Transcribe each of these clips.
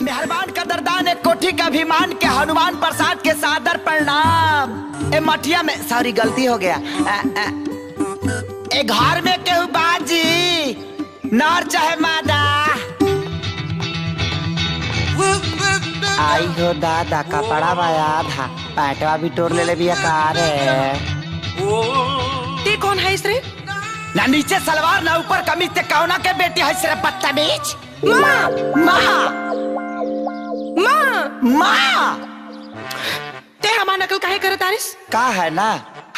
मेहरबान कदरदान एक कोठी का अभिमान के हनुमान प्रसाद के सादर प्रणाम। ए मठिया में सॉरी गलती हो गया। ए घर में केहू बाजी नर चाहे मादा। आई हो दादा कपड़ा बाया था पैटवा भी तोड़ ले भी कार है। ते कौन है इसरे? ना नीचे सलवार ना ऊपर कमीज ते कौना के बेटी है सिर्फ बदतमीज। माँ माँ माँ माँ ते हमार नकल काहे करत आरिस? का है ना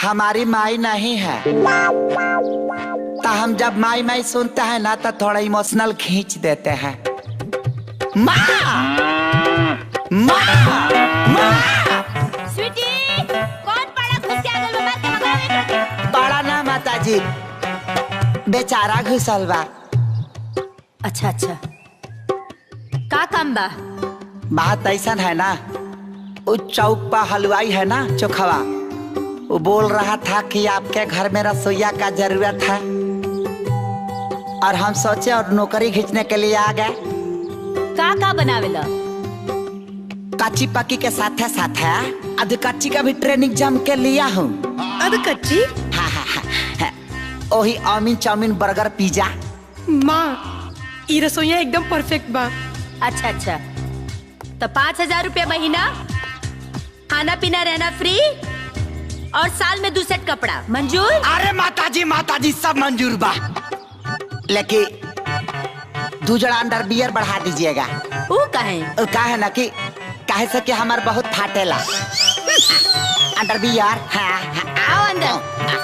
हमारी माई नहीं है तो हम जब माई माई सुनते हैं ना तो थोड़ा इमोशनल खींच देते हैं। माँ माँ माँ स्वीटी कौन पड़ा घुस के आगल में मार के भगावे? बड़ा ना माता जी बेचारा घुसल बा। अच्छा अच्छा का काम बा? बात ऐसा है ना उस चौक पर हलवाई है ना चोखवा वो बोल रहा था कि आपके घर में रसोईया का जरूरत है और हम सोचे और नौकरी खींचने के लिए आ गए। का बनावेला? कच्ची पक्की के साथ है अध कच्ची का भी ट्रेनिंग जम के लिया हूँ। अद कच्ची? हाँ वही चाउमीन चाउमीन बर्गर पिज्जा। माँ ई रसोईया एकदम परफेक्ट बा। अच्छा अच्छा तो 5,000 रुपया महीना, खाना पीना रहना फ्री और साल में 2 सेट कपड़ा मंजूर? अरे माता जी सब मंजूर बा लेकिन 2 जोड़ा अंडरवियर बढ़ा दीजिएगा। वो कहे? का है ना कि काहे से कि हमार बहुत फाटेला अंडरवियर। हाँ, आओ अंदर